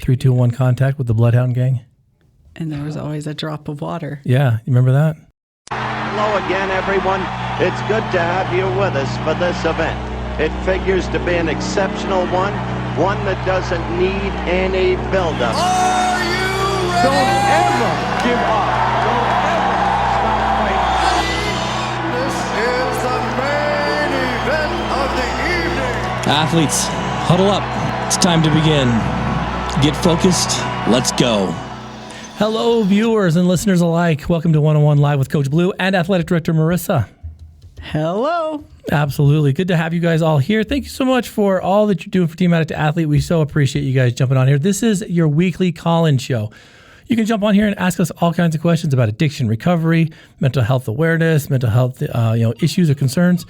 3, 2, 1 contact with the Bloodhound Gang? And there was always a drop of water. Yeah, you remember that? Hello again, everyone. It's good to have you with us for this event. It figures to be an exceptional one that doesn't need any build-up. Are you ready? Don't ever give up. Don't ever stop fighting. This is the main event of the evening. Athletes, huddle up. It's time to begin. Get focused. Let's go. Hello, viewers and listeners alike. Welcome to 101 Live with Coach Blue and Athletic Director Marissa. Hello. Absolutely. Good to have you guys all here. Thank you so much for all that you're doing for Team Addict to Athlete. We so appreciate you guys jumping on here. This is your weekly call-in show. You can jump on here and ask us all kinds of questions about addiction recovery, mental health awareness, mental health issues or concerns.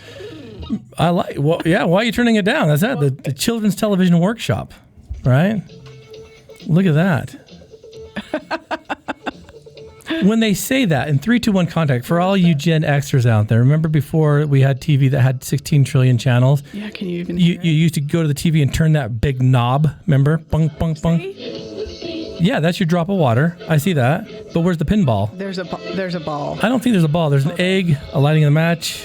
Why are you turning it down? That's the Children's Television Workshop, right? Look at that. When they say that in 3, 2, 1 contact, for all you Gen Xers out there, remember before we had TV that had 16 trillion channels? Yeah, can you even You used to go to the TV and turn that big knob, remember? Bung, bung, bung. Yeah, that's your drop of water. I see that. But where's the pinball? There's a ball. I don't think there's a ball. There's an egg, a lighting of the match,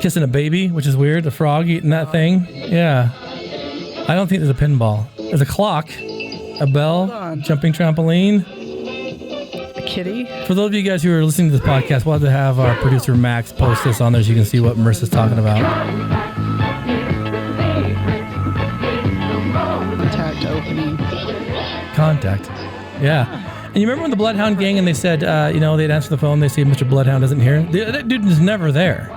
kissing a baby, which is weird, a frog eating that thing. Yeah. I don't think there's a pinball. There's a clock, a bell, jumping trampoline. Kitty. For those of you guys who are listening to this podcast, we'll have to have our producer Max post this on there so you can see what Marissa's talking about. Contact opening. Contact. Yeah. And you remember when the Bloodhound Gang and they said, they'd answer the phone, they say Mr. Bloodhound isn't here? That dude is never there.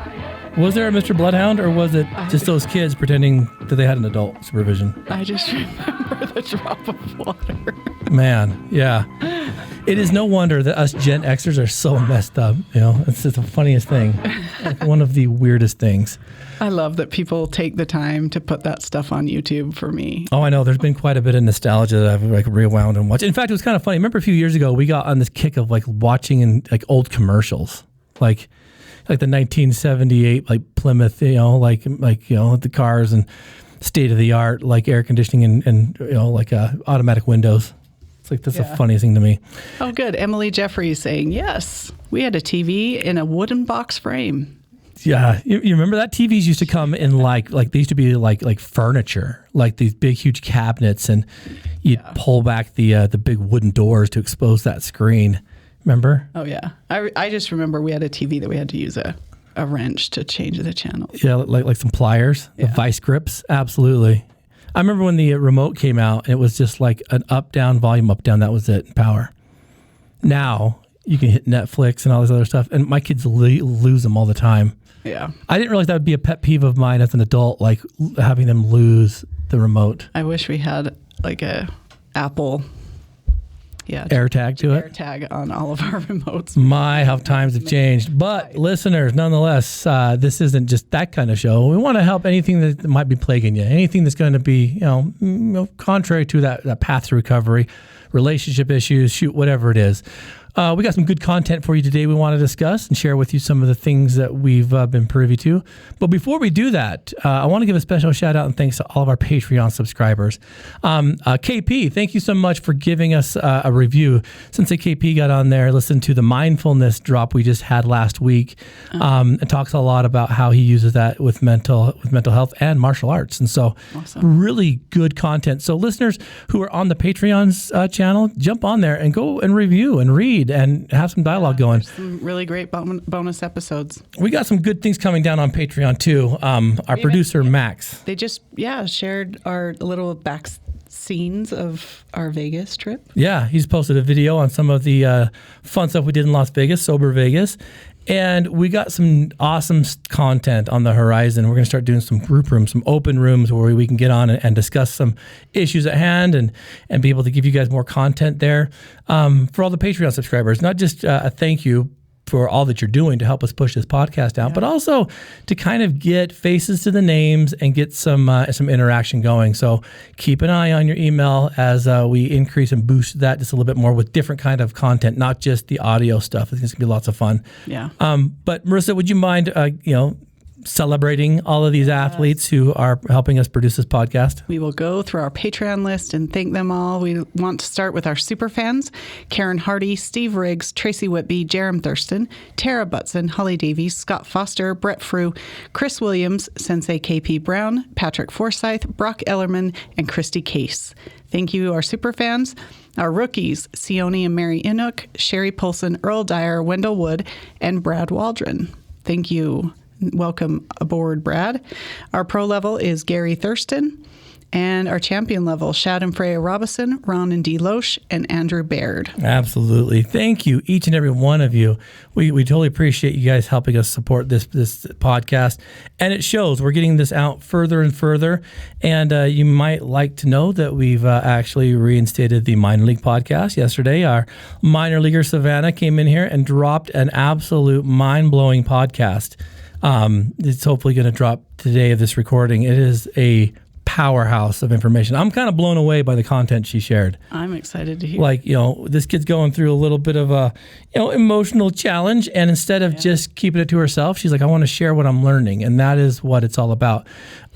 Was there a Mr. Bloodhound or was it just those kids pretending that they had an adult supervision? I just remember the drop of water. Man, yeah. It is no wonder that us Gen Xers are so messed up. It's the funniest thing. Like one of the weirdest things. I love that people take the time to put that stuff on YouTube for me. Oh, I know. There's been quite a bit of nostalgia that I've rewound and watched. In fact, it was kind of funny. Remember a few years ago, we got on this kick of watching old commercials, like the 1978 Plymouth, the cars and state of the art air conditioning and automatic windows. That's the funniest thing to me. Oh, good. Emily Jeffries saying, yes, we had a TV in a wooden box frame. Yeah. You remember that? TVs used to come in they used to be like furniture, like these big, huge cabinets, and you'd pull back the big wooden doors to expose that screen. Remember? Oh, yeah. I just remember we had a TV that we had to use a wrench to change the channel. Yeah, like some pliers, the vice grips. Absolutely. I remember when the remote came out, and it was just like an up-down, volume up-down. That was it, power. Now, you can hit Netflix and all this other stuff, and my kids lose them all the time. Yeah. I didn't realize that would be a pet peeve of mine as an adult, having them lose the remote. I wish we had a Apple AirTag to it. AirTag on all of our remotes. My, how times have changed. But listeners, nonetheless, this isn't just that kind of show. We want to help anything that might be plaguing you, anything that's going to be, contrary to that path to recovery, relationship issues, whatever it is. We got some good content for you today we want to discuss and share with you some of the things that we've been privy to. But before we do that, I want to give a special shout out and thanks to all of our Patreon subscribers. KP, thank you so much for giving us a review. Since KP got on there, listened to the mindfulness drop we just had last week. It talks a lot about how he uses that with mental health and martial arts. And so really good content. So listeners who are on the Patreon's channel, jump on there and go and review and read and have some dialogue going. Some really great bonus episodes. We got some good things coming down on Patreon too. Our producer Max. They just shared our little back scenes of our Vegas trip. Yeah, he's posted a video on some of the fun stuff we did in Las Vegas, Sober Vegas. And we got some awesome content on the horizon. We're going to start doing some group rooms, some open rooms where we can get on and discuss some issues at hand and be able to give you guys more content there. For all the Patreon subscribers, not just a thank you for all that you're doing to help us push this podcast out, but also to kind of get faces to the names and get some interaction going. So keep an eye on your email as we increase and boost that just a little bit more with different kind of content, not just the audio stuff. I think it's gonna be lots of fun. Yeah. But Marissa, would you mind, celebrating all of these athletes who are helping us produce this podcast? We will go through our Patreon list and thank them all. We want to start with our super fans: Karen Hardy, Steve Riggs, Tracy Whitby, Jerem Thurston, Tara Butson, Holly Davies, Scott Foster, Brett Frew, Chris Williams, Sensei KP Brown, Patrick Forsyth, Brock Ellerman, and Christy Case. Thank you, our super fans. Our rookies: Sione and Mary Inuk, Sherry Polson, Earl Dyer, Wendell Wood, and Brad Waldron. Thank you. Welcome aboard, Brad. Our pro level is Gary Thurston. And our champion level, Shad and Freya Robison, Ron and Dee Loesch, and Andrew Baird. Absolutely. Thank you, each and every one of you. We totally appreciate you guys helping us support this podcast. And it shows. We're getting this out further and further. And you might like to know that we've actually reinstated the minor league podcast yesterday. Our minor leaguer, Savannah, came in here and dropped an absolute mind-blowing podcast. It's hopefully going to drop today of this recording. It is a powerhouse of information. I'm kind of blown away by the content she shared. I'm excited to hear. Like, this kid's going through a little bit of a, emotional challenge. And instead of just keeping it to herself, she's like, I want to share what I'm learning. And that is what it's all about.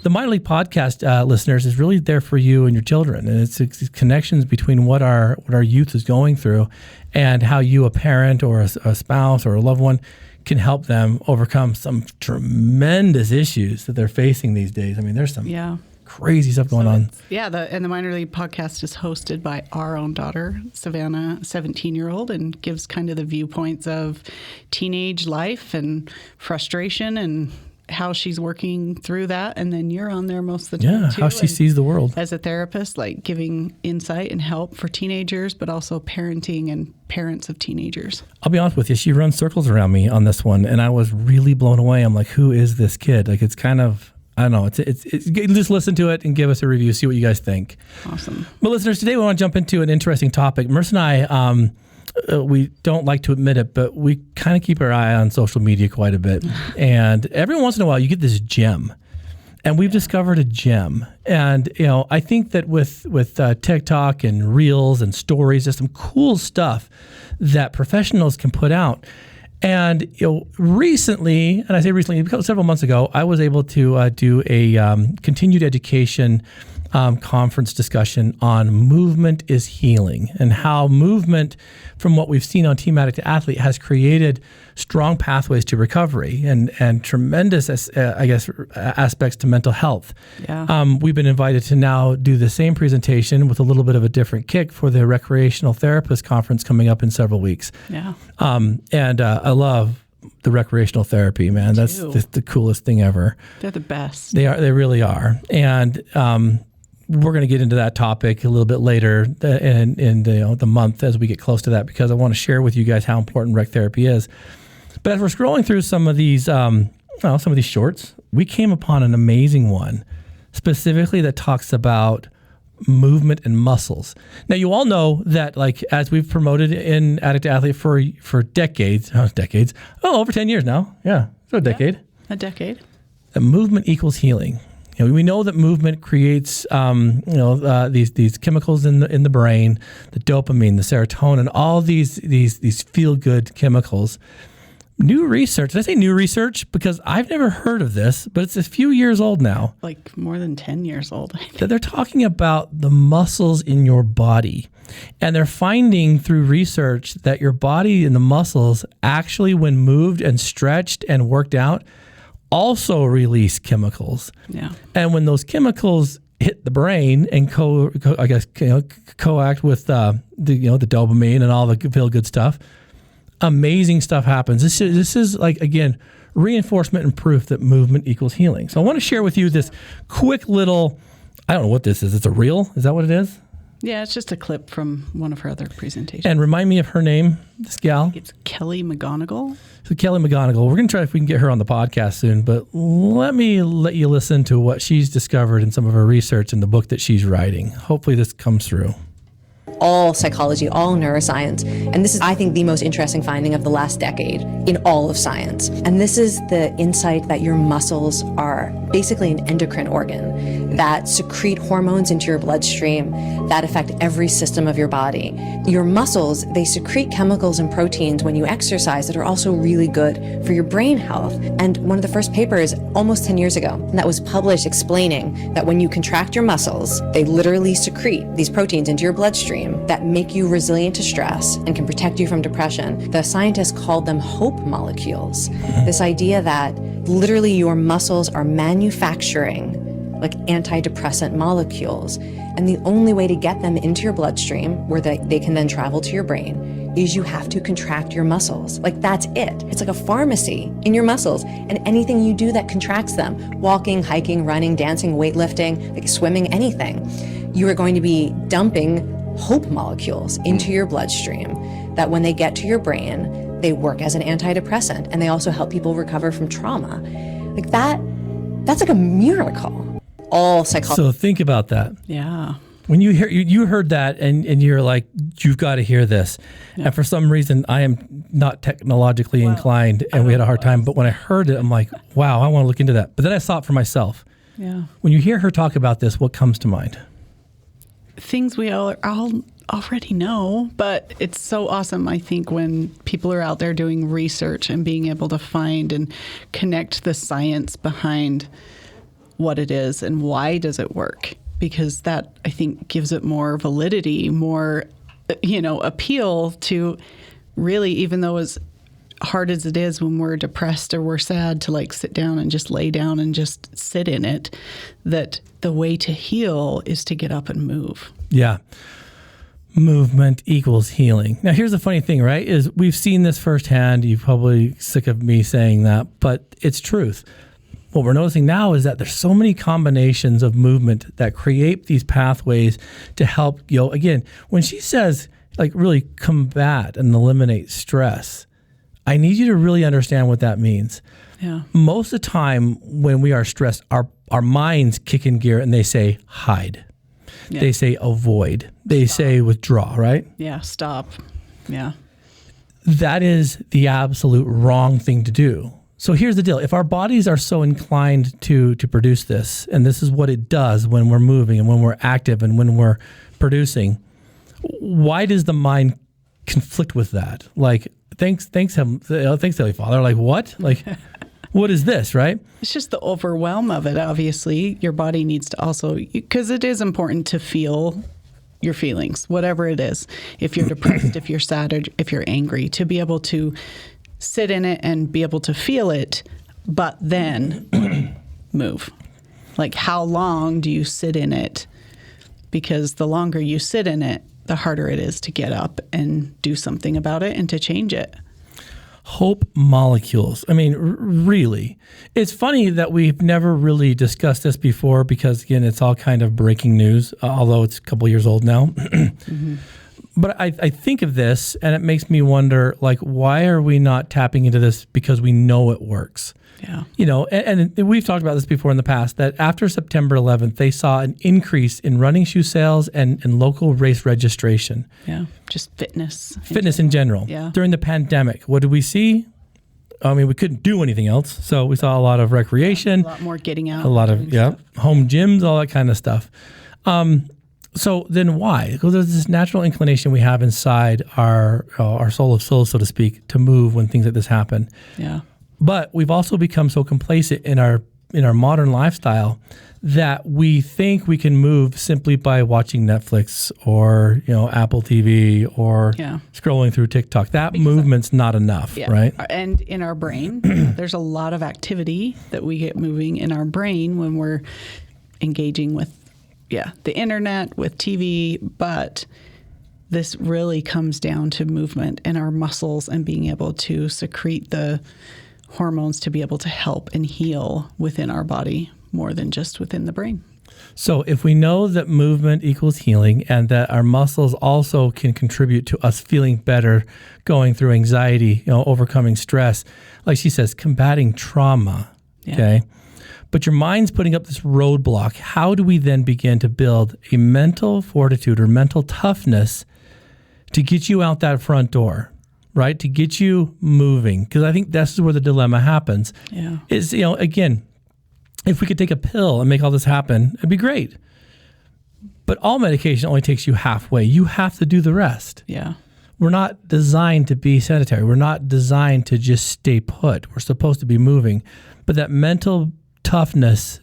The Minor League Podcast listeners is really there for you and your children. And it's connections between what our youth is going through and how you, a parent or a spouse or a loved one, can help them overcome some tremendous issues that they're facing these days. I mean, there's some crazy stuff going on. And the Minor League Podcast is hosted by our own daughter, Savannah, 17-year-old, and gives kind of the viewpoints of teenage life and frustration and how she's working through that. And then you're on there most of the time, too. How she sees the world. As a therapist, like giving insight and help for teenagers, but also parenting and parents of teenagers. I'll be honest with you, she runs circles around me on this one, and I was really blown away. I'm like, who is this kid? Like, it's kind of, I don't know. It's just listen to it and give us a review, see what you guys think. Awesome. But listeners, today we want to jump into an interesting topic. Marissa and I, we don't like to admit it, but we kind of keep our eye on social media quite a bit. And every once in a while, you get this gem. And we've discovered a gem. And, I think that with TikTok and Reels and stories, there's some cool stuff that professionals can put out. And recently, and I say recently, several months ago, I was able to do a continued education conference discussion on movement is healing, and how movement, from what we've seen on Team Addict to Athlete, has created strong pathways to recovery and tremendous, aspects to mental health. Yeah. We've been invited to now do the same presentation with a little bit of a different kick for the Recreational Therapist Conference coming up in several weeks. Yeah. I love the recreational therapy, man. That's the coolest thing ever. They're the best. They really are. And we're going to get into that topic a little bit later in the month as we get close to that, because I want to share with you guys how important rec therapy is. But as we're scrolling through some of these shorts, we came upon an amazing one specifically that talks about movement and muscles. Now, you all know that, like, as we've promoted in Addict to Athlete for decades, over 10 years now. Yeah, so a decade. A decade. That movement equals healing. We know that movement creates, these chemicals in the brain, the dopamine, the serotonin, all these feel-good chemicals. New research. Did I say new research? Because I've never heard of this, but it's a few years old now. Like more than 10 years old, I think. That they're talking about the muscles in your body. And they're finding through research that your body and the muscles actually, when moved and stretched and worked out, also release chemicals. Yeah. And when those chemicals hit the brain and coact with the dopamine and all the feel good stuff, amazing stuff happens. This is like, again, reinforcement and proof that movement equals healing. So I want to share with you this quick little, I don't know what this is. It's a reel? Is that what it is? Yeah, it's just a clip from one of her other presentations. And remind me of her name, this gal. It's Kelly McGonigal. So Kelly McGonigal, we're going to try if we can get her on the podcast soon, but let you listen to what she's discovered in some of her research in the book that she's writing. Hopefully this comes through. All psychology, all neuroscience. And this is, I think, the most interesting finding of the last decade in all of science. And this is the insight that your muscles are basically an endocrine organ that secrete hormones into your bloodstream that affect every system of your body. Your muscles, they secrete chemicals and proteins when you exercise that are also really good for your brain health. And one of the first papers almost 10 years ago that was published explaining that when you contract your muscles, they literally secrete these proteins into your bloodstream that make you resilient to stress and can protect you from depression. The scientists called them hope molecules. This idea that literally your muscles are manufacturing like antidepressant molecules. And the only way to get them into your bloodstream where they can then travel to your brain is you have to contract your muscles. Like that's it. It's like a pharmacy in your muscles. And anything you do that contracts them, walking, hiking, running, dancing, weightlifting, like swimming, anything, you are going to be dumping hope molecules into your bloodstream that when they get to your brain, they work as an antidepressant, and they also help people recover from trauma. Like that's like a miracle. All psychology. So think about that. Yeah. When you heard that and you're like, you've got to hear this. Yeah. And for some reason, I am not technologically inclined, and we had a hard time. But when I heard it, I'm like, wow, I want to look into that. But then I saw it for myself. Yeah. When you hear her talk about this, what comes to mind? Things we all already know, but it's so awesome, I think, when people are out there doing research and being able to find and connect the science behind what it is and why does it work, because that, I think, gives it more validity, more, appeal to really, even though as hard as it is when we're depressed or we're sad to like sit down and just lay down and just sit in it, that the way to heal is to get up and move. Yeah. Movement equals healing. Now, here's the funny thing, right, is we've seen this firsthand. You're probably sick of me saying that, but it's truth. What we're noticing now is that there's so many combinations of movement that create these pathways to help, again, when she says, like, really combat and eliminate stress, I need you to really understand what that means. Yeah. Most of the time when we are stressed, our minds kick in gear and they say hide. Yeah. They say avoid. They say withdraw, right? Yeah, stop. Yeah. That is the absolute wrong thing to do. So here's the deal. If our bodies are so inclined to produce this, and this is what it does when we're moving and when we're active and when we're producing, why does the mind conflict with that? Like, thanks, Heavenly Father. Like, what? Like, what is this, right? It's just the overwhelm of it, obviously. Your body needs to also, because it is important to feel your feelings, whatever it is. If you're depressed, if you're sad, or if you're angry, to be able to sit in it and be able to feel it, but then move. Like, how long do you sit in it? Because the longer you sit in it, the harder it is to get up and do something about it and to change it. Hope molecules. I mean, really. It's funny that we've never really discussed this before because, again, it's all kind of breaking news, although it's a couple years old now. Mm-hmm. But I think of this and it makes me wonder, like, why are we not tapping into this because we know it works? Yeah. And we've talked about this before in the past, that after September 11th, they saw an increase in running shoe sales and local race registration. Yeah, just fitness. Fitness in general. Yeah. During the pandemic, what did we see? I mean, we couldn't do anything else. So we saw a lot of recreation. A lot more getting out. A lot of, home gyms, all that kind of stuff. So then why? Because there's this natural inclination we have inside our soul of souls, so to speak, to move when things like this happen. Yeah. But we've also become so complacent in our modern lifestyle that we think we can move simply by watching Netflix or Apple TV or scrolling through TikTok. That movement's not enough, right? And in our brain, there's a lot of activity that we get moving in our brain when we're engaging with the internet, with TV, but this really comes down to movement in our muscles and being able to secrete the hormones to be able to help and heal within our body more than just within the brain. So if we know that movement equals healing and that our muscles also can contribute to us feeling better, going through anxiety, overcoming stress, like she says, combating trauma, okay? But your mind's putting up this roadblock. How do we then begin to build a mental fortitude or mental toughness to get you out that front door? Right? To get you moving. Because I think this is where the dilemma happens. Yeah. Is, again, if we could take a pill and make all this happen, it'd be great. But all medication only takes you halfway. You have to do the rest. Yeah. We're not designed to be sedentary. We're not designed to just stay put. We're supposed to be moving. But that mental toughness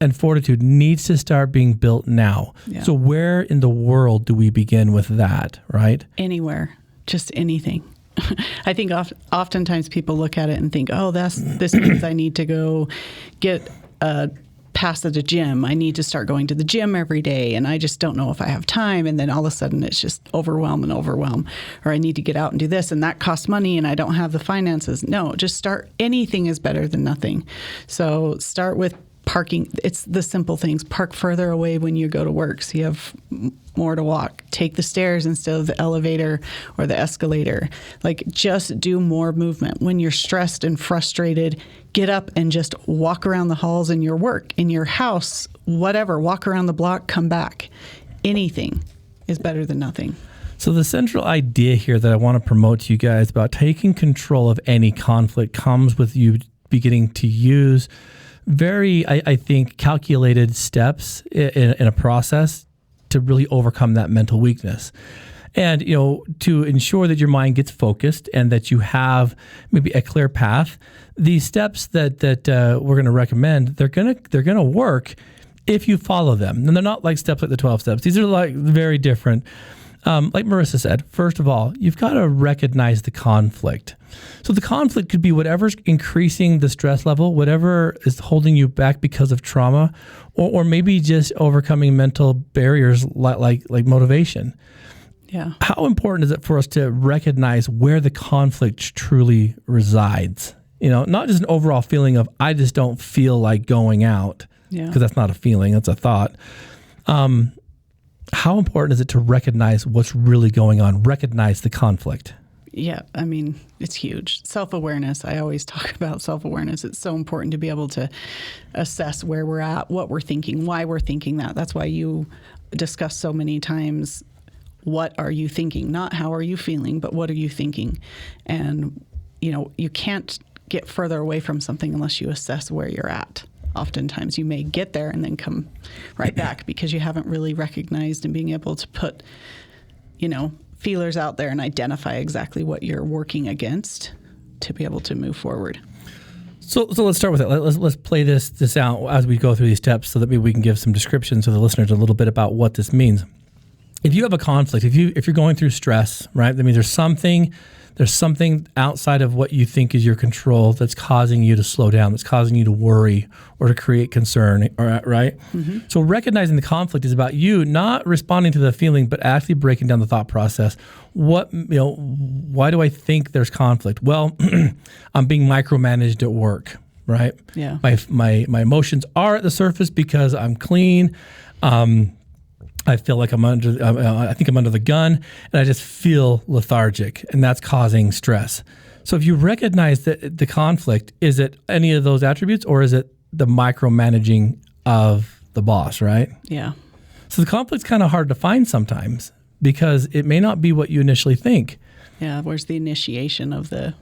and fortitude needs to start being built now. Yeah. So where in the world do we begin with that, right? Anywhere, just anything. I think oftentimes people look at it and think, oh, this means I need to go get a pass at a gym. I need to start going to the gym every day, and I just don't know if I have time. And then all of a sudden it's just overwhelm. Or I need to get out and do this, and that costs money, and I don't have the finances. No, just start. Anything is better than nothing. So start with parking. It's the simple things. Park further away when you go to work so you have more to walk. Take the stairs instead of the elevator or the escalator. Like, just do more movement. When you're stressed and frustrated, get up and just walk around the halls in your work, in your house, whatever. Walk around the block, come back. Anything is better than nothing. So the central idea here that I want to promote to you guys about taking control of any conflict comes with you beginning to use very, I think, calculated steps in a process to really overcome that mental weakness. And, to ensure that your mind gets focused and that you have maybe a clear path, these steps that we're going to recommend, they're going to work if you follow them. And they're not like steps like the 12 steps. These are like very different. Like Marissa said, first of all, you've got to recognize the conflict. So the conflict could be whatever's increasing the stress level, whatever is holding you back because of trauma, or maybe just overcoming mental barriers like motivation. Yeah. How important is it for us to recognize where the conflict truly resides? Not just an overall feeling of, I just don't feel like going out, because that's not a feeling, that's a thought. How important is it to recognize what's really going on, recognize the conflict? Yeah, I mean, it's huge. Self-awareness. I always talk about self-awareness. It's so important to be able to assess where we're at, what we're thinking, why we're thinking that. That's why you discuss so many times, what are you thinking? Not how are you feeling, but what are you thinking? And, you can't get further away from something unless you assess where you're at. Oftentimes you may get there and then come right back because you haven't really recognized and being able to put, feelers out there and identify exactly what you're working against to be able to move forward. So let's start with it. Let's play this out as we go through these steps so that maybe we can give some description to the listeners a little bit about what this means. If you have a conflict, if you're going through stress, right, that means there's something outside of what you think is your control that's causing you to slow down, that's causing you to worry or to create concern, right? Mm-hmm. So recognizing the conflict is about you not responding to the feeling, but actually breaking down the thought process. Why do I think there's conflict? Well, I'm being micromanaged at work, right? Yeah. My emotions are at the surface because I'm clean. I feel like I think I'm under the gun, and I just feel lethargic, and that's causing stress. So if you recognize that the conflict, is it any of those attributes, or is it the micromanaging of the boss, right? Yeah. So the conflict's kind of hard to find sometimes because it may not be what you initially think. Yeah, where's the initiation of the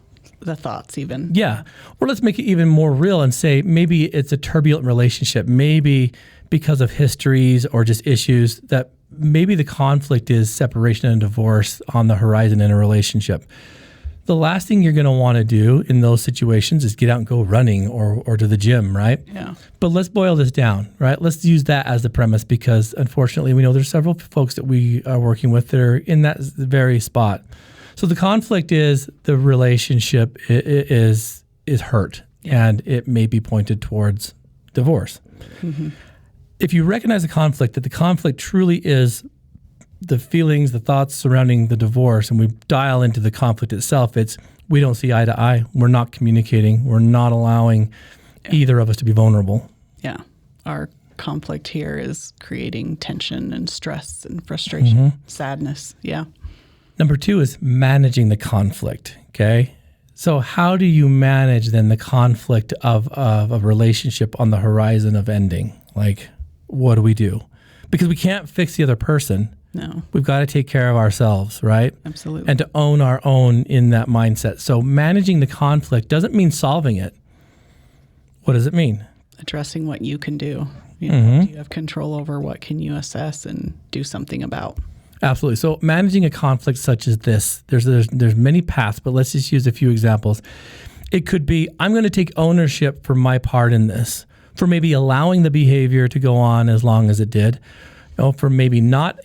thoughts even? Yeah. Or let's make it even more real and say maybe it's a turbulent relationship. Maybe because of histories or just issues that maybe the conflict is separation and divorce on the horizon in a relationship. The last thing you're going to want to do in those situations is get out and go running or to the gym, right? Yeah. But let's boil this down, right? Let's use that as the premise because unfortunately we know there's several folks that we are working with that are in that very spot. So the conflict is the relationship is hurt, and it may be pointed towards divorce. Mm-hmm. If you recognize the conflict, that the conflict truly is the feelings, the thoughts surrounding the divorce, and we dial into the conflict itself, it's we don't see eye to eye, we're not communicating, we're not allowing either of us to be vulnerable. Yeah. Our conflict here is creating tension and stress and frustration, sadness. Yeah. Number 2 is managing the conflict, okay? So how do you manage then the conflict of a relationship on the horizon of ending? Like, what do we do? Because we can't fix the other person. No. We've got to take care of ourselves, right? Absolutely. And to own our own in that mindset. So managing the conflict doesn't mean solving it. What does it mean? addressing what you can do. You know, do you have control over what can you assess and do something about? Absolutely. So managing a conflict such as this, there's many paths, but let's just use a few examples. It could be, I'm going to take ownership for my part in this, for maybe allowing the behavior to go on as long as it did, for maybe not,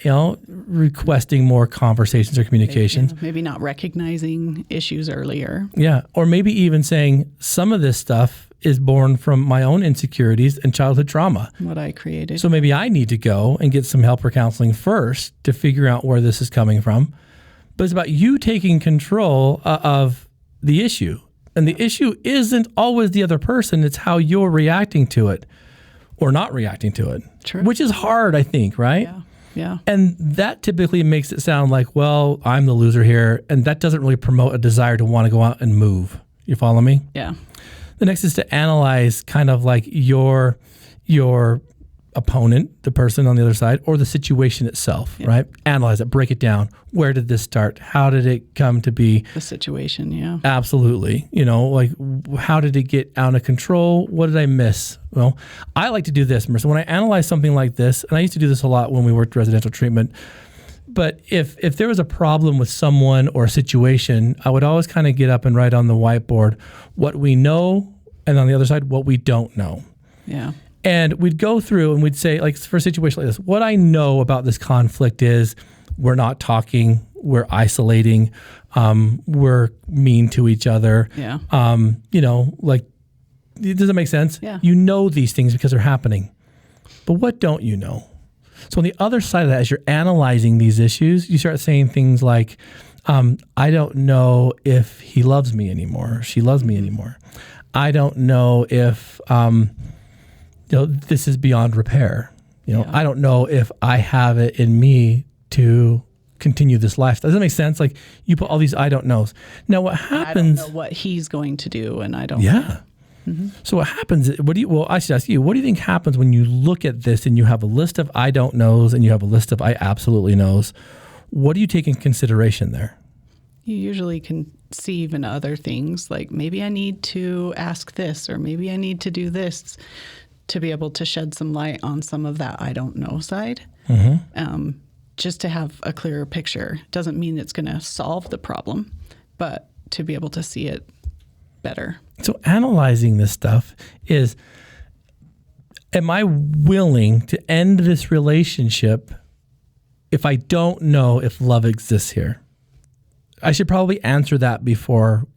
requesting more conversations or communications. Maybe not recognizing issues earlier. Yeah. Or maybe even saying some of this stuff is born from my own insecurities and childhood trauma. What I created. So maybe I need to go and get some help or counseling first to figure out where this is coming from. But it's about you taking control of the issue. And the issue isn't always the other person. It's how you're reacting to it or not reacting to it. True. Which is hard, I think, right? Yeah. And that typically makes it sound like, well, I'm the loser here. And that doesn't really promote a desire to want to go out and move. You follow me? Yeah. The next is to analyze kind of like your opponent, the person on the other side, or the situation itself, right? Analyze it, break it down. Where did this start? How did it come to be? The situation, yeah. Absolutely. Like how did it get out of control? What did I miss? Well, I like to do this, Marissa. When I analyze something like this, and I used to do this a lot when we worked residential treatment, but if there was a problem with someone or a situation, I would always kind of get up and write on the whiteboard what we know, and on the other side, what we don't know. Yeah. And we'd go through and we'd say, like, for a situation like this, what I know about this conflict is we're not talking, we're isolating, we're mean to each other. Yeah. Like, does that make sense? Yeah. You know these things because they're happening. But what don't you know? So on the other side of that, as you're analyzing these issues, you start saying things like, I don't know if he loves me anymore, or she loves me anymore. I don't know if, this is beyond repair. I don't know if I have it in me to continue this life. Does that make sense? Like you put all these I don't knows. Now what happens? I don't know what he's going to do, and I don't. Yeah. Mm-hmm. So what happens? I should ask you, what do you think happens when you look at this and you have a list of I don't knows and you have a list of I absolutely knows? What do you take in consideration there? You usually conceive in other things, like maybe I need to ask this, or maybe I need to do this, to be able to shed some light on some of that I don't know side. Mm-hmm. Just to have a clearer picture. Doesn't mean it's going to solve the problem, but to be able to see it better. So analyzing this stuff is, am I willing to end this relationship if I don't know if love exists here? I should probably answer that before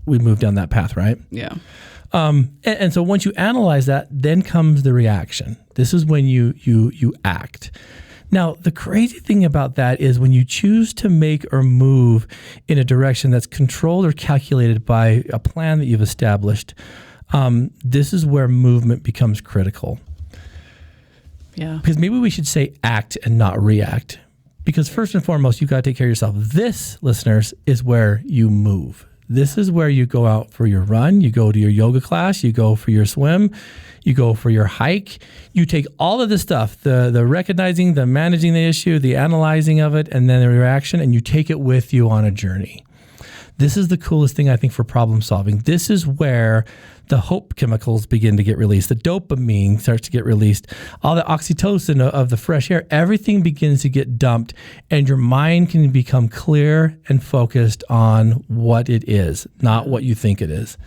we move down that path, right? Yeah. And so once you analyze that, then comes the reaction. This is when you act. Now, the crazy thing about that is when you choose to make or move in a direction that's controlled or calculated by a plan that you've established, this is where movement becomes critical. Yeah. Because maybe we should say act and not react. Because first and foremost, you got to take care of yourself. This, listeners, is where you move. This is where you go out for your run, you go to your yoga class, you go for your swim, you go for your hike. You take all of this stuff, the recognizing, the managing the issue, the analyzing of it, and then the reaction, and you take it with you on a journey. This is the coolest thing, I think, for problem solving. This is where the hope chemicals begin to get released. The dopamine starts to get released. All the oxytocin of the fresh air, everything begins to get dumped, and your mind can become clear and focused on what it is, not what you think it is.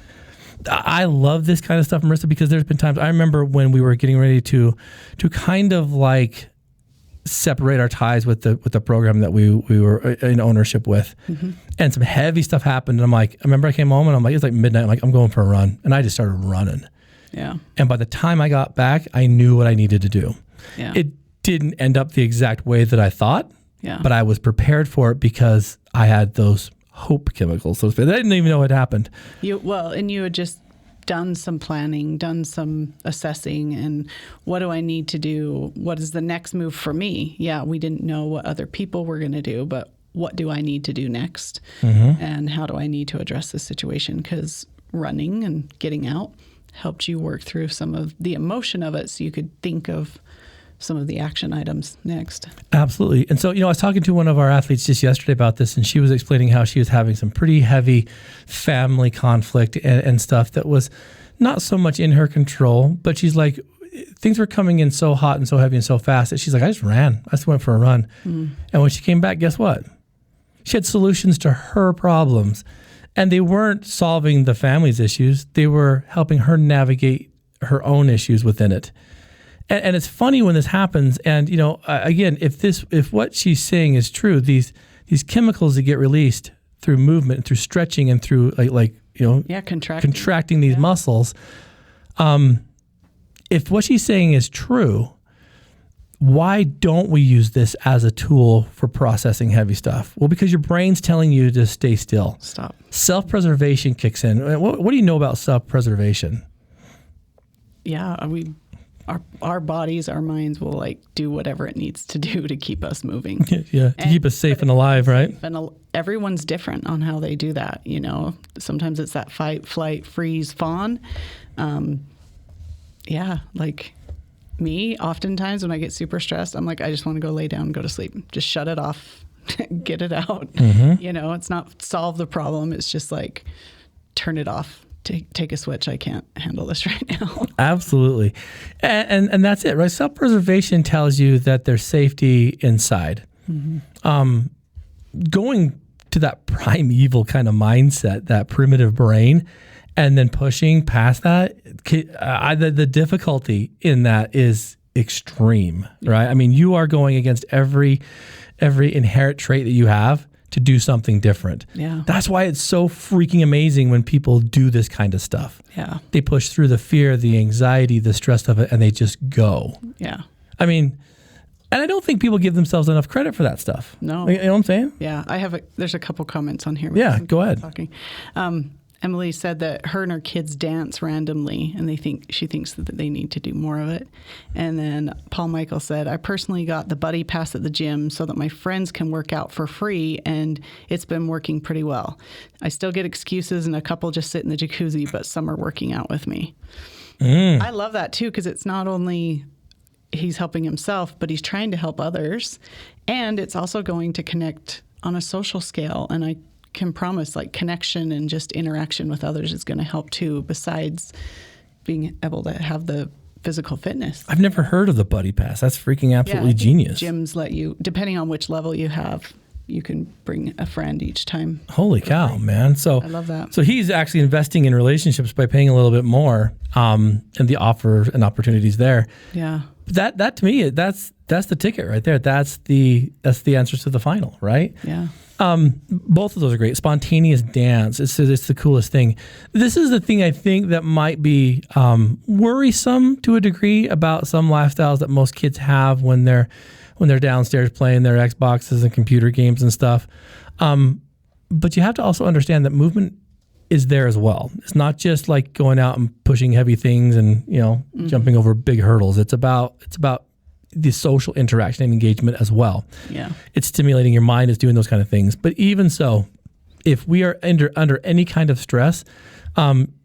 I love this kind of stuff, Marissa, because there's been times, I remember when we were getting ready to kind of like separate our ties with the program that we were in ownership with. Mm-hmm. And some heavy stuff happened. And I remember I came home and it's like midnight. I'm like, I'm going for a run. And I just started running. Yeah. And by the time I got back, I knew what I needed to do. Yeah. It didn't end up the exact way that I thought, but I was prepared for it because I had those hope chemicals. So I didn't even know what happened. And you had just done some planning, done some assessing, and what do I need to do? What is the next move for me? Yeah, we didn't know what other people were going to do, but what do I need to do next? Mm-hmm. And how do I need to address this situation? Because running and getting out helped you work through some of the emotion of it so you could think of some of the action items next. Absolutely. And so, I was talking to one of our athletes just yesterday about this, and she was explaining how she was having some pretty heavy family conflict and stuff that was not so much in her control, but she's like, things were coming in so hot and so heavy and so fast that she's like, I just went for a run. And when she came back, guess what? She had solutions to her problems, and they weren't solving the family's issues. They were helping her navigate her own issues within it. And it's funny when this happens. And, again, if what she's saying is true, these chemicals that get released through movement and through stretching and through contracting these muscles, if what she's saying is true, why don't we use this as a tool for processing heavy stuff? Well, because your brain's telling you to stay still. Stop. Self-preservation kicks in. What do you know about self-preservation? Yeah, our bodies, our minds will do whatever it needs to do to keep us moving. To keep us safe and alive, right? And everyone's different on how they do that. Sometimes it's that fight, flight, freeze, fawn. Me, oftentimes when I get super stressed, I'm like, I just want to go lay down and go to sleep. Just shut it off, get it out. It's not solve the problem. It's just turn it off. Take a switch. I can't handle this right now. Absolutely. And that's it, right? Self-preservation tells you that there's safety inside. Going to that primeval kind of mindset, that primitive brain, and then pushing past that, the difficulty in that is extreme, right? I mean, you are going against every inherent trait that you have to do something different. Yeah. That's why it's so freaking amazing when people do this kind of stuff. Yeah. They push through the fear, the anxiety, the stress of it, and they just go. Yeah. I mean, and I don't think people give themselves enough credit for that stuff. No. You know what I'm saying? Yeah. There's a couple comments on here. Yeah, go ahead. Talking. Emily said that her and her kids dance randomly, and she thinks that they need to do more of it. And then Paul Michael said, I personally got the buddy pass at the gym so that my friends can work out for free, and it's been working pretty well. I still get excuses, and a couple just sit in the jacuzzi, but some are working out with me. I love that, too, because it's not only he's helping himself, but he's trying to help others, and it's also going to connect on a social scale, and I can promise connection and just interaction with others is going to help too, besides being able to have the physical fitness. I've never heard of the buddy pass. That's freaking absolutely genius. Gyms let you, depending on which level you have, you can bring a friend each time. Holy cow, man. So I love that. So he's actually investing in relationships by paying a little bit more, and the offer and opportunities there. Yeah. That to me, that's the ticket right there. That's the answers to the final, right? Yeah. Both of those are great. Spontaneous dance. It's the coolest thing. This is the thing I think that might be worrisome to a degree about some lifestyles that most kids have when they're downstairs playing their Xboxes and computer games and stuff. But you have to also understand that movement is there as well. It's not just going out and pushing heavy things and jumping over big hurdles. It's about the social interaction and engagement as well. Yeah. It's stimulating your mind, it's doing those kind of things. But even so, if we are under any kind of stress,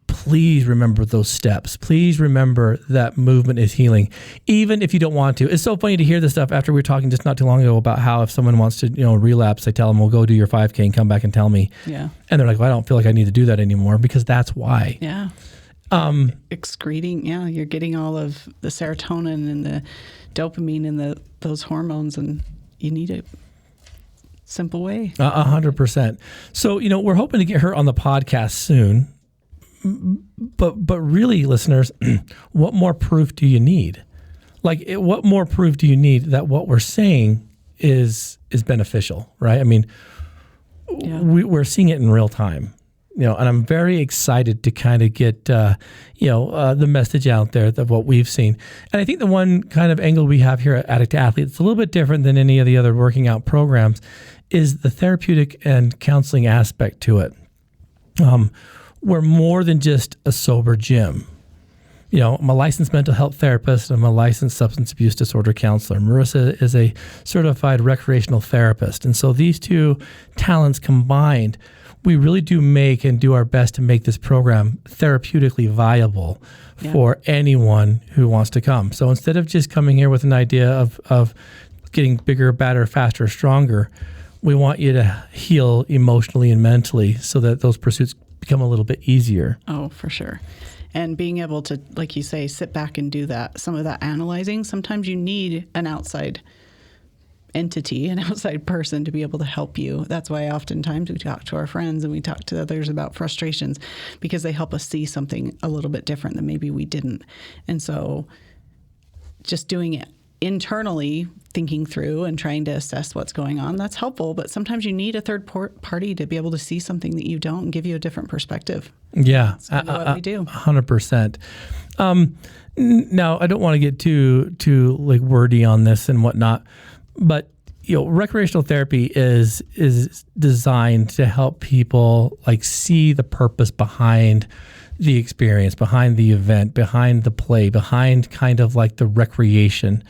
please remember those steps. Please remember that movement is healing, even if you don't want to. It's so funny to hear this stuff after we were talking just not too long ago about how if someone wants to, relapse, I tell them, well, go do your 5K and come back and tell me. Yeah. And they're like, well, I don't feel like I need to do that anymore, because that's why. Yeah. Excreting, you're getting all of the serotonin and the dopamine and those hormones, and you need a simple way. 100%. So, we're hoping to get her on the podcast soon. But really, listeners, what more proof do you need? What more proof do you need that what we're saying is beneficial, right? I mean, we're seeing it in real time. And I'm very excited to kind of get, the message out there of what we've seen. And I think the one kind of angle we have here at Addict to Athlete, it's a little bit different than any of the other working out programs, is the therapeutic and counseling aspect to it. We're more than just a sober gym. I'm a licensed mental health therapist. I'm a licensed substance abuse disorder counselor. Marissa is a certified recreational therapist. And so these two talents combined, we really do make and do our best to make this program therapeutically viable for anyone who wants to come. So instead of just coming here with an idea of getting bigger, badder, faster, stronger, we want you to heal emotionally and mentally so that those pursuits become a little bit easier. Oh, for sure. And being able to, like you say, sit back and do that, some of that analyzing. Sometimes you need an outside entity, an outside person to be able to help you. That's why oftentimes we talk to our friends and we talk to others about frustrations, because they help us see something a little bit different than maybe we didn't. And so just doing it internally, thinking through and trying to assess what's going on, that's helpful. But sometimes you need a third party to be able to see something that you don't and give you a different perspective. Yeah, That's kind of what we do. 100%. Now, I don't want to get too like wordy on this and whatnot, but recreational therapy is designed to help people like see the purpose behind the experience, behind the event, behind the play, behind kind of like the recreation.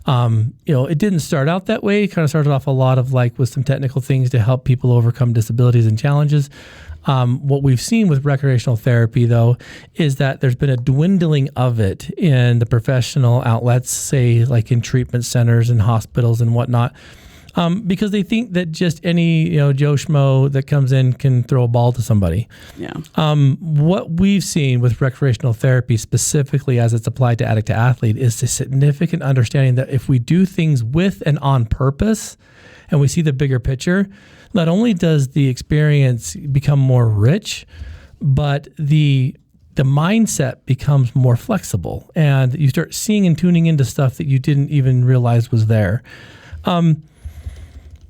It didn't start out that way. It kind of started off a lot of like with some technical things to help people overcome disabilities and challenges. What we've seen with recreational therapy, though, is that there's been a dwindling of it in the professional outlets, say like in treatment centers and hospitals and whatnot, because they think that just any Joe Schmo that comes in can throw a ball to somebody. Yeah. What we've seen with recreational therapy, specifically as it's applied to addict to athlete, is a significant understanding that if we do things with and on purpose, and we see the bigger picture, not only does the experience become more rich, but the mindset becomes more flexible, and you start seeing and tuning into stuff that you didn't even realize was there.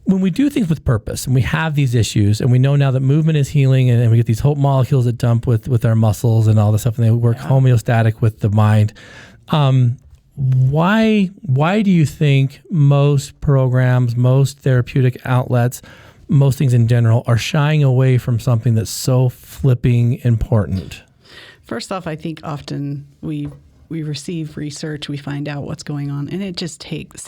When we do things with purpose and we have these issues and we know now that movement is healing and we get these hope molecules that dump with our muscles and all this stuff and they work homeostatic with the mind, why do you think most programs, most therapeutic outlets, most things in general are shying away from something that's so flipping important? First off, I think often we receive research, we find out what's going on, and it just takes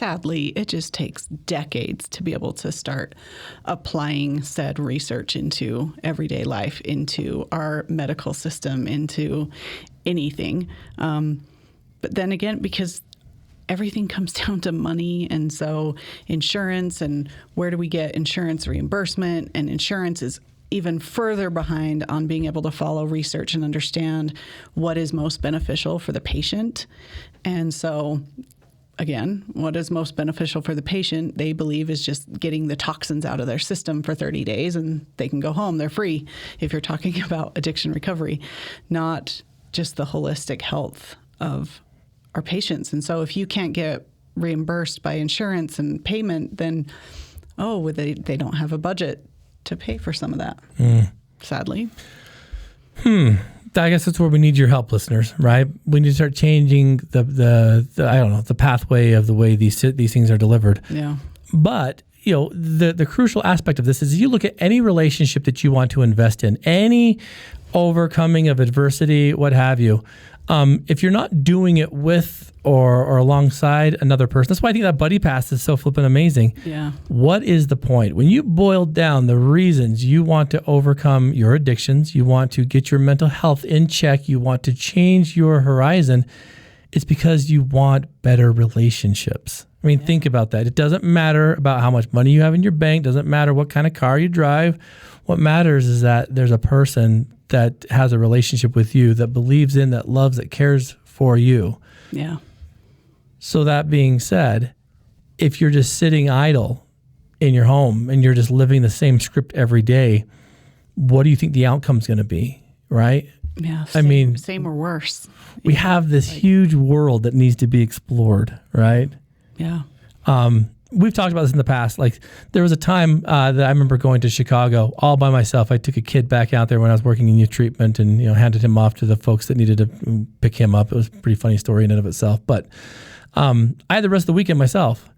decades to be able to start applying said research into everyday life, into our medical system, into anything. But then again, because everything comes down to money, and so insurance, and where do we get insurance reimbursement, and insurance is even further behind on being able to follow research and understand what is most beneficial for the patient. And so, again, what is most beneficial for the patient, they believe, is just getting the toxins out of their system for 30 days and they can go home. They're free if you're talking about addiction recovery, not just the holistic health of our patients. And so if you can't get reimbursed by insurance and payment, then, they don't have a budget to pay for some of that, sadly. I guess that's where we need your help, listeners, right? We need to start changing the pathway of the way these things are delivered. Yeah. But, the crucial aspect of this is you look at any relationship that you want to invest in, any overcoming of adversity, what have you. If you're not doing it with or alongside another person, that's why I think that buddy pass is so flippin' amazing. Yeah. What is the point? When you boil down the reasons you want to overcome your addictions, you want to get your mental health in check, you want to change your horizon, it's because you want better relationships. I mean, think about that. It doesn't matter about how much money you have in your bank, doesn't matter what kind of car you drive. What matters is that there's a person that has a relationship with you, that believes in, that loves, that cares for you. Yeah. So that being said, if you're just sitting idle in your home and you're just living the same script every day, what do you think the outcome's going to be, right? Yeah. Same or worse. We have this huge world that needs to be explored, right? Yeah. We've talked about this in the past. Like, there was a time that I remember going to Chicago all by myself. I took a kid back out there when I was working in youth treatment and, handed him off to the folks that needed to pick him up. It was a pretty funny story in and of itself. But I had the rest of the weekend myself.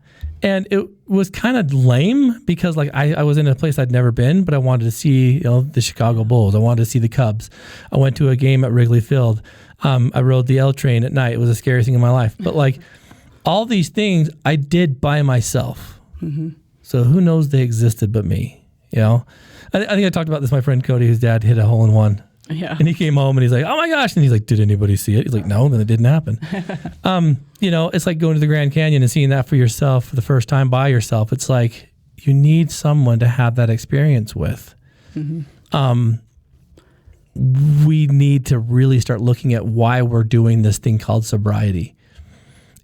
And it was kind of lame because I was in a place I'd never been, but I wanted to see, the Chicago Bulls. I wanted to see the Cubs. I went to a game at Wrigley Field. I rode the L train at night. It was the scariest thing in my life. But all these things I did by myself. Mm-hmm. So who knows they existed but me, I think I talked about this, my friend Cody, whose dad hit a hole in one. Yeah. And he came home and he's like, oh my gosh. And he's like, did anybody see it? He's like, no, then it didn't happen. It's like going to the Grand Canyon and seeing that for yourself for the first time by yourself. It's like, you need someone to have that experience with. Mm-hmm. we need to really start looking at why we're doing this thing called sobriety.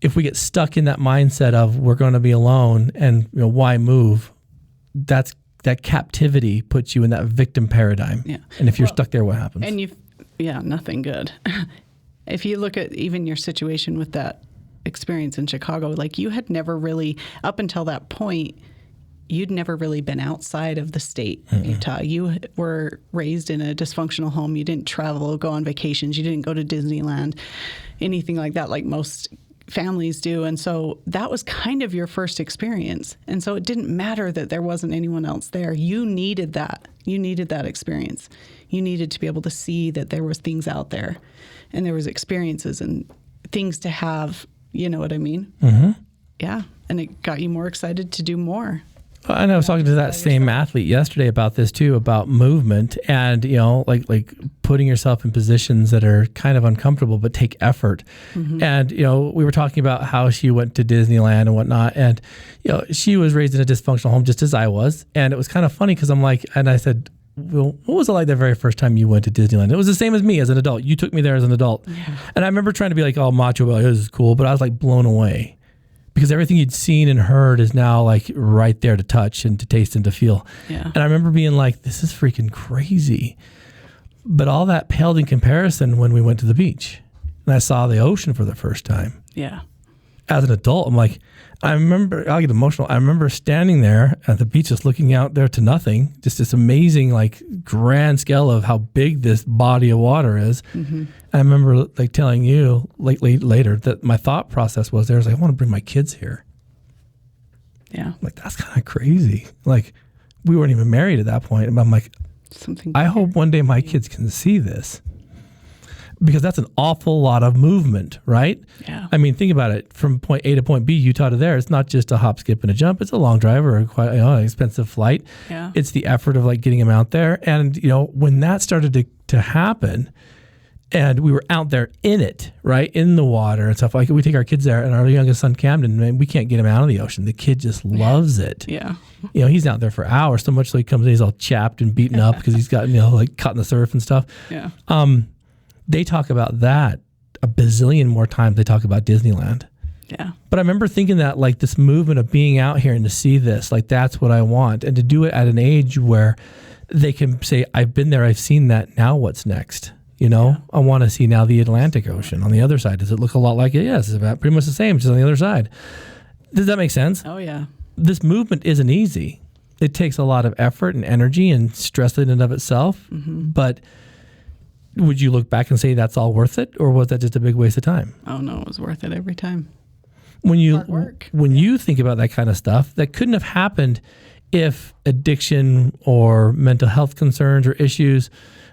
If we get stuck in that mindset of we're going to be alone and why move, that captivity puts you in that victim paradigm. Yeah. And if you're stuck there, what happens? And nothing good. If you look at even your situation with that experience in Chicago, like you had never really, up until that point, you'd never really been outside of the state, Utah. You were raised in a dysfunctional home. You didn't travel, go on vacations. You didn't go to Disneyland, anything like that, like most families do. And so that was kind of your first experience. And so it didn't matter that there wasn't anyone else there. You needed that. You needed that experience. You needed to be able to see that there was things out there and there was experiences and things to have, you know what I mean? Mm-hmm. Yeah. And it got you more excited to do more. And I was talking to that same athlete yesterday about this too, about movement and, like putting yourself in positions that are kind of uncomfortable, but take effort. Mm-hmm. And, we were talking about how she went to Disneyland and whatnot. And, she was raised in a dysfunctional home just as I was. And it was kind of funny because I said, well, what was it like the very first time you went to Disneyland? It was the same as me as an adult. You took me there as an adult. Yeah. And I remember trying to be like all macho, like, this is cool. But I was like blown away. Because everything you'd seen and heard is now like right there to touch and to taste and to feel. Yeah. And I remember being like, this is freaking crazy. But all that paled in comparison when we went to the beach. And I saw the ocean for the first time. Yeah. As an adult, I'm like, I'll get emotional. I remember standing there at the beach just looking out there to nothing. Just this amazing, like, grand scale of how big this body of water is. Mm-hmm. I remember like telling you later that my thought process was I want to bring my kids here. Yeah. Like, that's kind of crazy. Like, we weren't even married at that point. And I'm like, I hope one day my kids can see this. Because that's an awful lot of movement, right? Yeah. I mean, think about it. From point A to point B, Utah to there, it's not just a hop, skip, and a jump. It's a long drive or quite an expensive flight. Yeah. It's the effort of like getting them out there. And, when that started to happen and we were out there in it, right, in the water and stuff, like we take our kids there and our youngest son, Camden, man, we can't get him out of the ocean. The kid just loves it. Yeah. He's out there for hours, so much so he comes in, he's all chapped and beaten up because he's got, like caught in the surf and stuff. Yeah. They talk about that a bazillion more times they talk about Disneyland. Yeah. But I remember thinking that like this movement of being out here and to see this, like that's what I want. And to do it at an age where they can say, I've been there, I've seen that, now what's next? I want to see now the Atlantic Ocean on the other side. Does it look a lot like it? Yes, it's about pretty much the same, just on the other side. Does that make sense? Oh, yeah. This movement isn't easy. It takes a lot of effort and energy and stress in and of itself. Mm-hmm. But would you look back and say that's all worth it, or was that just a big waste of time? Oh no, it was worth it every time. When you think about that kind of stuff, that couldn't have happened if addiction or mental health concerns or issues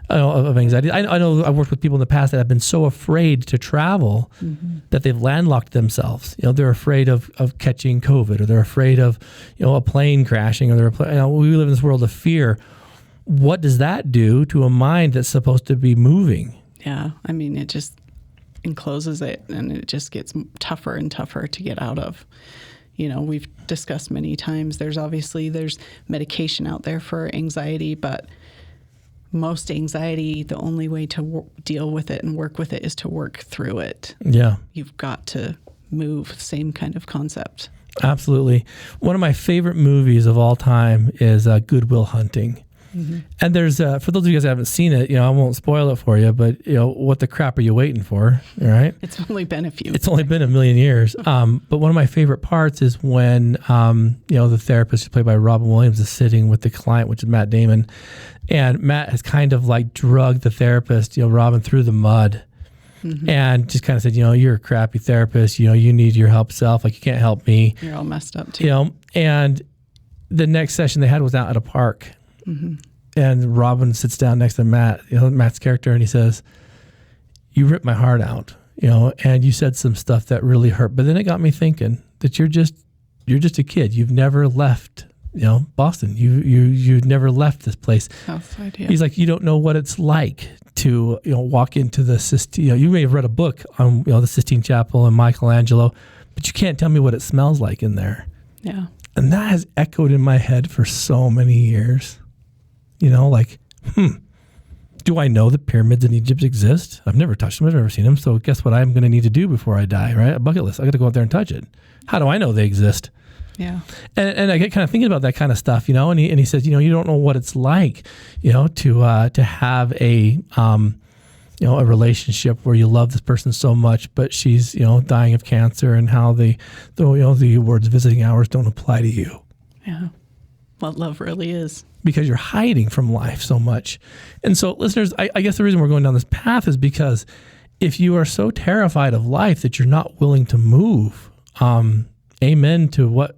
of anxiety. I know I've worked with people in the past that have been so afraid to travel mm-hmm. that they've landlocked themselves. They're afraid of catching COVID, or they're afraid of a plane crashing, or we live in this world of fear. What does that do to a mind that's supposed to be moving? Yeah, I mean, it just encloses it, and it just gets tougher and tougher to get out of. We've discussed many times, there's medication out there for anxiety, but most anxiety, the only way to deal with it and work with it is to work through it. Yeah. You've got to move, same kind of concept. Absolutely. One of my favorite movies of all time is Good Will Hunting. Mm-hmm. And there's, for those of you guys that haven't seen it, I won't spoil it for you, but what the crap are you waiting for? All right. It's only been It's only been a million years. But one of my favorite parts is when, the therapist played by Robin Williams is sitting with the client, which is Matt Damon. And Matt has kind of like drugged the therapist, Robin, through the mud. Mm-hmm. And just kind of said, you're a crappy therapist. You need your help self. Like, you can't help me. You're all messed up too. And the next session they had was out at a park. Mm-hmm. And Robin sits down next to Matt, Matt's character, and he says, you ripped my heart out, and you said some stuff that really hurt. But then it got me thinking that you're just a kid. You've never left, Boston. You've never left this place. Outside, yeah. He's like, you don't know what it's like to, walk into the Sistine. You may have read a book on, the Sistine Chapel and Michelangelo, but you can't tell me what it smells like in there. Yeah. And that has echoed in my head for so many years. Do I know that pyramids in Egypt exist? I've never touched them. I've never seen them. So guess what I'm going to need to do before I die, right? A bucket list. I got to go out there and touch it. How do I know they exist? Yeah. And I get kind of thinking about that kind of stuff, you know, and he says, you know, you don't know what it's like, you know, to have a relationship where you love this person so much, but she's, you know, dying of cancer, and how the words visiting hours don't apply to you. Yeah. What love really is. Because you're hiding from life so much. And so, listeners, I guess the reason we're going down this path is because if you are so terrified of life that you're not willing to move, amen to what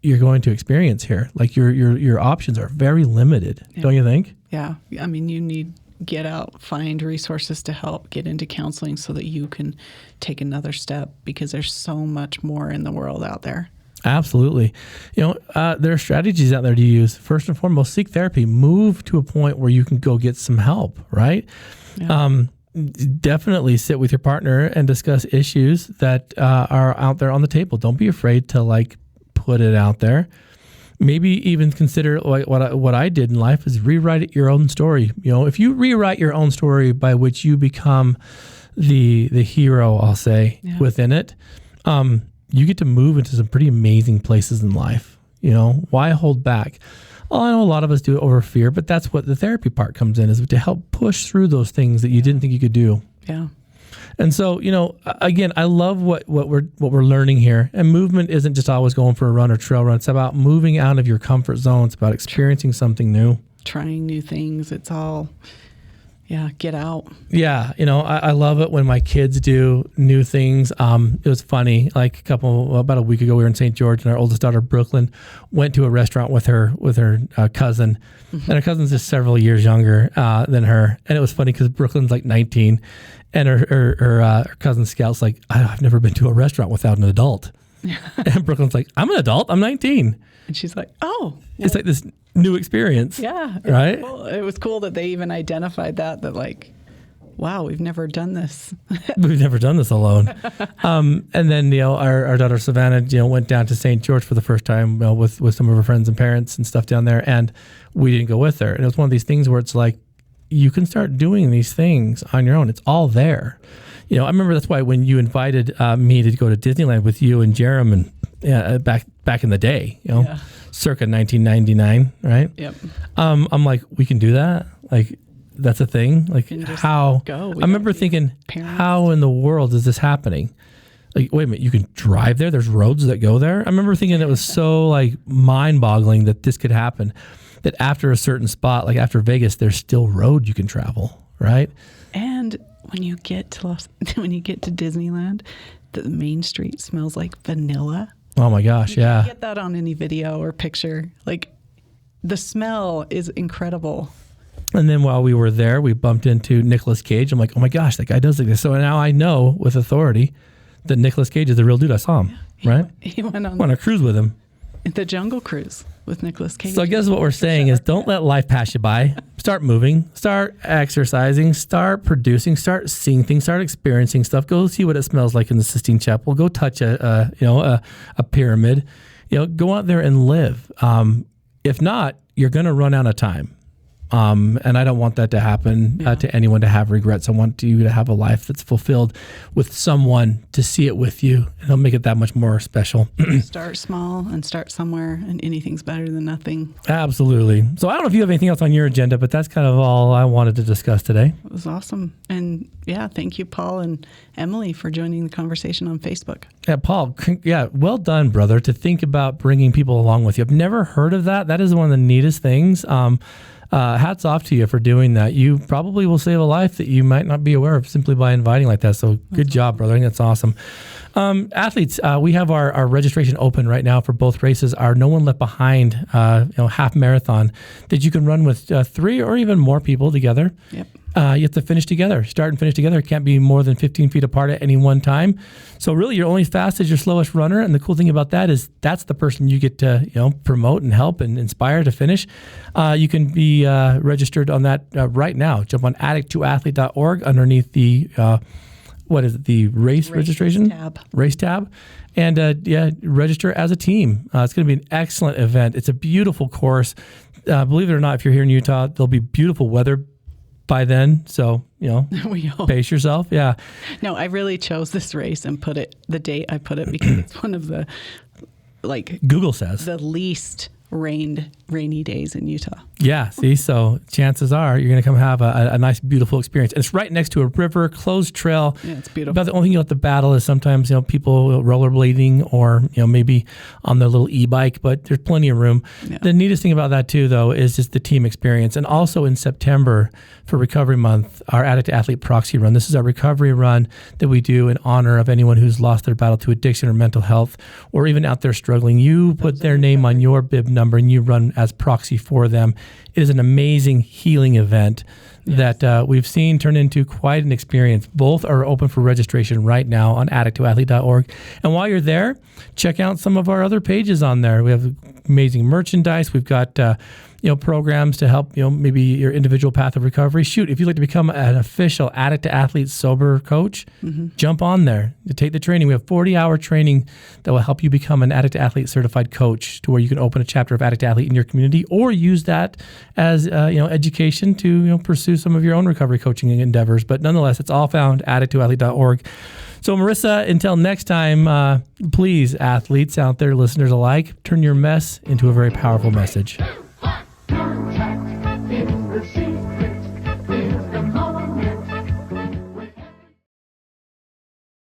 you're going to experience here. Like your options are very limited, don't you think? Yeah. I mean, you need get out, find resources to help, get into counseling so that you can take another step, because there's so much more in the world out there. Absolutely. You know, there are strategies out there to use. First and foremost, seek therapy. Move to a point where you can go get some help, right? Yeah. Definitely sit with your partner and discuss issues that are out there on the table. Don't be afraid to put it out there. Maybe even consider what I did in life is rewrite your own story. You know, if you rewrite your own story by which you become the hero, I'll say, within it, you get to move into some pretty amazing places in life. You know, why hold back? Well, I know a lot of us do it over fear, but that's what the therapy part comes in, is to help push through those things that you didn't think you could do. Yeah. And so, you know, again, I love what we're learning here. And movement isn't just always going for a run or trail run. It's about moving out of your comfort zone. It's about experiencing something new. Trying new things. It's all, get out. Yeah. You know, I love it when my kids do new things. It was funny. About a week ago, we were in St. George, and our oldest daughter, Brooklyn, went to a restaurant with her cousin. Mm-hmm. And her cousin's just several years younger than her. And it was funny because Brooklyn's 19. And her cousin Scout's like, I've never been to a restaurant without an adult. And Brooklyn's like, I'm an adult. I'm 19. And she's like, oh. Well, it's like this new experience. Yeah. Right? Cool. It was cool that they even identified that wow, we've never done this. We've never done this alone. And then, you know, our daughter Savannah, you know, went down to St. George for the first time with some of her friends and parents and stuff down there. And we didn't go with her. And it was one of these things where it's like, you can start doing these things on your own. It's all there. You know, I remember that's why when you invited me to go to Disneyland with you and Jerem and back in the day, you know, circa 1999, right? Yep. I'm like, we can do that? That's a thing? How? I remember thinking, how in the world is this happening? Wait a minute, you can drive there? There's roads that go there? I remember thinking it was so mind-boggling that this could happen. That after a certain spot, like after Vegas, there's still road you can travel, right? And when you get to Disneyland, the main street smells like vanilla. Oh my gosh, you can't get that on any video or picture. The smell is incredible. And then while we were there, we bumped into Nicolas Cage. I'm like, oh my gosh, that guy does like this. So now I know with authority that Nicolas Cage is the real dude. I saw him, right? He went on a cruise with him. The Jungle Cruise with Nicolas Cage. So I guess what we're saying is don't let life pass you by. Start moving, start exercising, start producing, start seeing things, start experiencing stuff. Go see what it smells like in the Sistine Chapel. Go touch a pyramid. You know, go out there and live. If not, you're going to run out of time. And I don't want that to happen to anyone, to have regrets. I want you to have a life that's fulfilled with someone to see it with you. And it'll make it that much more special. Start small and start somewhere, and anything's better than nothing. Absolutely. So I don't know if you have anything else on your agenda, but that's kind of all I wanted to discuss today. It was awesome. And thank you, Paul and Emily, for joining the conversation on Facebook. Yeah, Paul, well done, brother, to think about bringing people along with you. I've never heard of that. That is one of the neatest things. Hats off to you for doing that. You probably will save a life that you might not be aware of simply by inviting like that. So good job, brother. I think that's awesome. Athletes, we have our registration open right now for both races. Our No One Left Behind half marathon that you can run with 3 or even more people together. Yep. You have to finish together. Start and finish together. It can't be more than 15 feet apart at any one time. So really, you're only as fast as your slowest runner. And the cool thing about that is that's the person you get to promote and help and inspire to finish. You can be registered on that right now. Jump on addict2athlete.org underneath the the race registration tab. Race tab. And register as a team. It's going to be an excellent event. It's a beautiful course. Believe it or not, if you're here in Utah, there'll be beautiful weather by then. So, We hope. pace yourself. Yeah. No, I really chose this race and put it the date I put it because it's one of the Google says the least rainy days in Utah. Yeah, see, so chances are you're going to come have a nice, beautiful experience. And it's right next to a river, closed trail. Yeah, it's beautiful. But the only thing you have to battle is sometimes, people rollerblading or, maybe on their little e-bike, but there's plenty of room. Yeah. The neatest thing about that too, though, is just the team experience. And also in September for Recovery Month, our Addict Athlete Proxy Run. This is our recovery run that we do in honor of anyone who's lost their battle to addiction or mental health, or even out there struggling. You put their name on your bib number and you run as proxy for them. It is an amazing healing event that we've seen turn into quite an experience. Both are open for registration right now on addicttoathlete.org. And while you're there, check out some of our other pages on there. We have amazing merchandise. We've got programs to help maybe your individual path of recovery. Shoot, if you'd like to become an official Addict to Athlete sober coach, jump on there to take the training. We have 40-hour training that will help you become an Addict to Athlete certified coach, to where you can open a chapter of Addict to Athlete in your community, or use that as education to pursue some of your own recovery coaching endeavors. But nonetheless, it's all found at addicttoathlete.org. So, Marissa, until next time, please, athletes out there, listeners alike, turn your mess into a very powerful message. Your track in the sea.